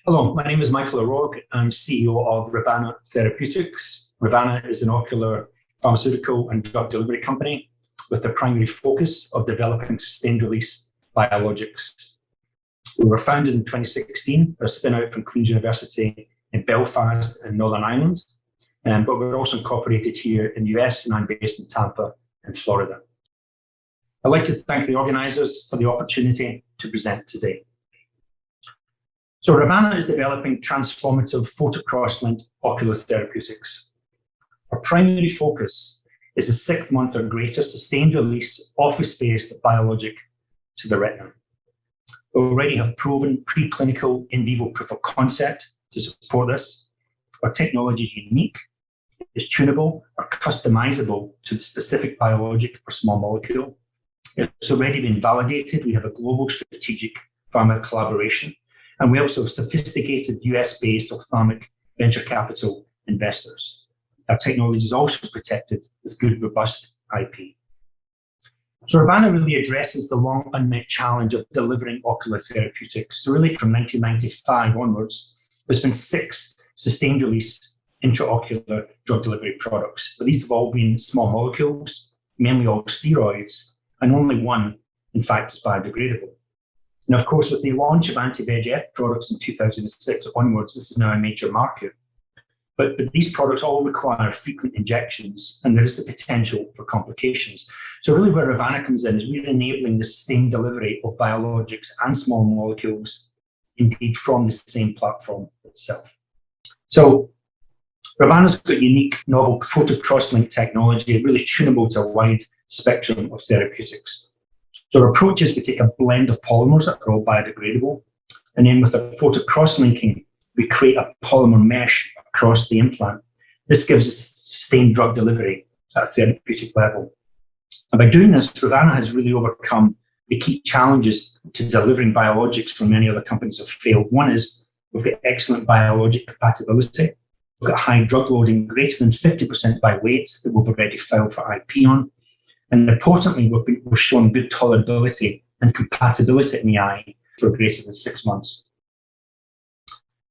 Hello, my name is Michael O'Rourke. I'm CEO of Re-Vana Therapeutics. Re-Vana is an ocular pharmaceutical and drug delivery company with the primary focus of developing sustained-release biologics. We were founded in 2016, a spin-out from Queen's University in Belfast in Northern Ireland, but we're also incorporated here in the US, and I'm based in Tampa in Florida. I'd like to thank the organisers for the opportunity to present today. So Re-Vana is developing transformative photocross-linked ocular therapeutics. Our primary focus is a 6-month or greater sustained-release office-based biologic to the retina. We already have proven preclinical in vivo proof of concept to support this. Our technology is unique, is tunable or customizable to the specific biologic or small molecule. It's already been validated. We have a global strategic pharma collaboration, and we also have sophisticated US-based ophthalmic venture capital investors. Our technology is also protected with good, robust IP. So Re-Vana really addresses the long unmet challenge of delivering ocular therapeutics. So really from 1995 onwards, there's been 6 sustained-release intraocular drug delivery products, but these have all been small molecules, mainly all steroids, and only one, in fact, is biodegradable. Now, of course, with the launch of anti-VEGF products in 2006 onwards, this is now a major market. But these products all require frequent injections, and there is the potential for complications. So really where Re-Vana comes in is we're enabling the sustained delivery of biologics and small molecules, indeed from the same platform itself. So Re-Vana's got unique novel photocross-link technology, really tunable to a wide spectrum of therapeutics. So our approach is we take a blend of polymers that are all biodegradable, and then with a photocross-linking, we create a polymer mesh across the implant. This gives us sustained drug delivery at a therapeutic level. And by doing this, Re-Vana has really overcome the key challenges to delivering biologics where many other companies have failed. One is we've got excellent biologic compatibility. We've got high drug loading, greater than 50% by weight, that we've already filed for IP on. And importantly, we're showing good tolerability and compatibility in the eye for greater than 6 months.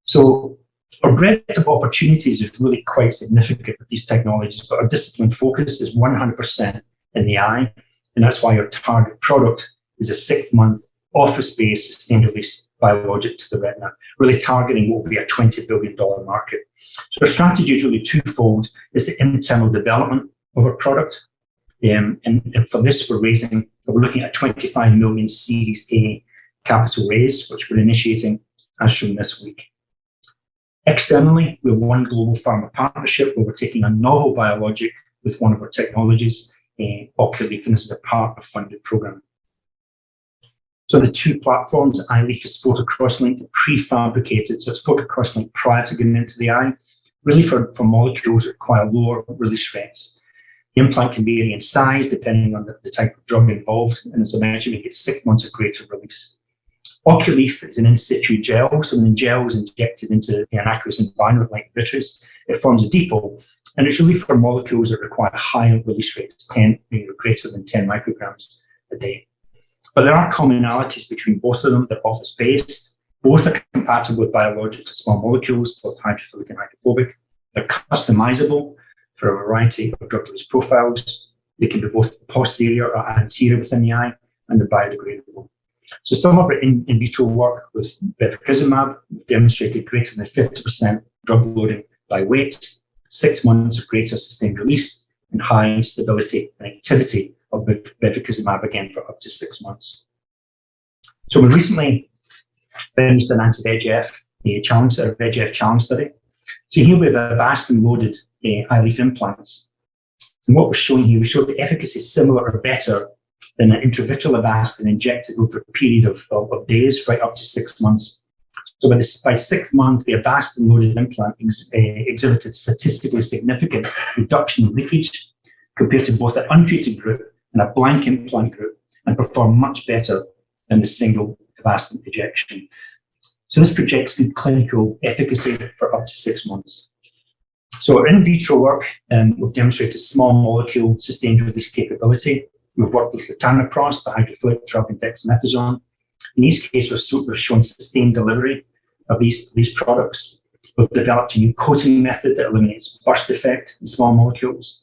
So our breadth of opportunities is really quite significant with these technologies, but our discipline focus is 100% in the eye. And that's why our target product is a 6-month office-based sustained-release biologic to the retina, really targeting what will be a $20 billion market. So our strategy is really twofold. It's the internal development of our product. And for this, we're looking at a 25 million Series A capital raise, which we're initiating as shown this week. Externally, we have one global pharma partnership where we're taking a novel biologic with one of our technologies, Oculeaf, and this is a partner-funded program. So the 2 platforms, iLeaf is photocross-linked, prefabricated, so it's photocross-linked prior to getting into the eye, really for molecules that require lower release rates. The implant can vary in size depending on the type of drug involved, and as I mentioned, we get 6 months of greater release. Oculeaf is an in situ gel, so when the gel is injected into an aqueous environment like vitreous, it forms a depot, and it's really for molecules that require higher release rates, greater than 10 micrograms a day. But there are commonalities between both of them. They're office-based. Both are compatible with biologics and small molecules, both hydrophilic and hydrophobic. They're customizable for a variety of drug release profiles. They can be both posterior or anterior within the eye, and they're biodegradable. So some of our in vitro work with bevacizumab demonstrated greater than 50% drug loading by weight, 6 months of greater sustained release, and high stability and activity of bevacizumab again for up to 6 months. So we recently finished an anti-VEGF VEGF challenge study. So here we have Avastin loaded iLeaf implants. And what we're showing here, we show the efficacy is similar or better than an intravitreal Avastin injected over a period of days, right up to 6 months. So by 6th month, the Avastin loaded implant exhibited statistically significant reduction in leakage compared to both an untreated group and a blank implant group, and performed much better than the single Avastin injection. So this projects good clinical efficacy for up to 6 months. So in vitro work, we've demonstrated small molecule sustained release capability. We've worked with latanoprost, the hydrophilic drug, and dexamethasone. In each case, we've shown sustained delivery of these products. We've developed a new coating method that eliminates burst effect in small molecules.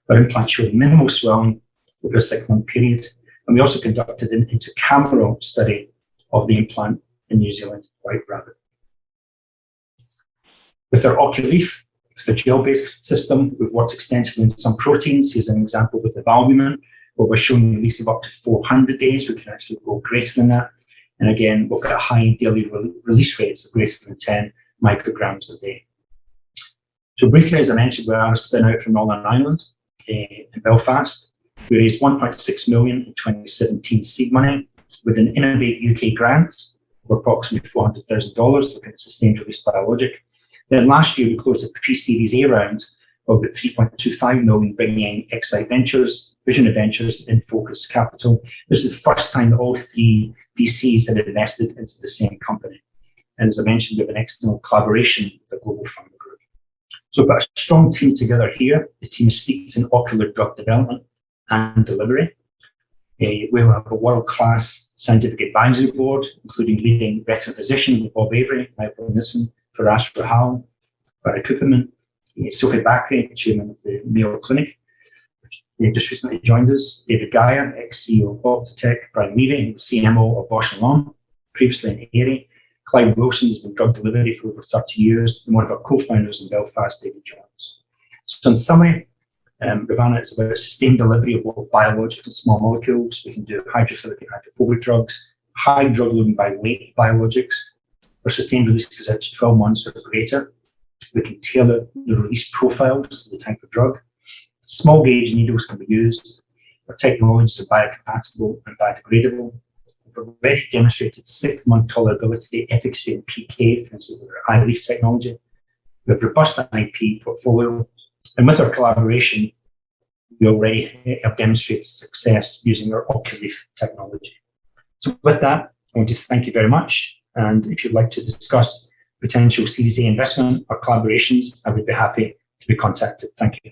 Our implant showed minimal swelling over a 6-month period. And we also conducted an intracameral study of the implant in New Zealand white rabbit. With our Oculeaf, with the gel-based system, we've worked extensively in some proteins. Here's an example with the albumin, where we're showing a release of up to 400 days. We can actually go greater than that. And again, we've got high daily release rates of greater than 10 micrograms a day. So briefly, as I mentioned, we are a spin out from Northern Ireland in Belfast. We raised 1.6 million in 2017 seed money with an Innovate UK grant of approximately $400,000 looking at sustained release biologic. Then last year, we closed a pre-Series A round of about 3.25 million, bringing in Excite Ventures, Vision Ventures, and Focus Capital. This is the first time that all three VCs had invested into the same company. And as I mentioned, we have an external collaboration with a global pharma group. So we've got a strong team together here. The team is steeped in ocular drug development and delivery. We'll have a world-class scientific advisory board, including leading retina physician Bob Avery, Michael Nissen, Faraz Rahal, Barry Kuperman, Sophie Bakri, chairman of the Mayo Clinic. They just recently joined us. David Geyer, ex-CEO of Ophthalmology, Brian Levy, CMO of Bausch & Lomb, previously in Erie. Clive Wilson has been drug delivery for over 30 years, and one of our co-founders in Belfast, David Jones. So in summary, Re-Vana is about sustained delivery of both biologic and small molecules. We can do hydrophilic and hydrophobic drugs, high drug loading by weight biologics. Our sustained release goes out to 12 months or greater. We can tailor the release profiles to the type of drug. Small gauge needles can be used. Our technologies are biocompatible and biodegradable. We've already demonstrated 6-month tolerability, efficacy, and PK, for instance, with our iLeaf technology. We have robust IP portfolio. And with our collaboration, we already have demonstrated success using our Oculeaf technology. So with that, I want to thank you very much. And if you'd like to discuss potential Series A investment or collaborations, I would be happy to be contacted. Thank you.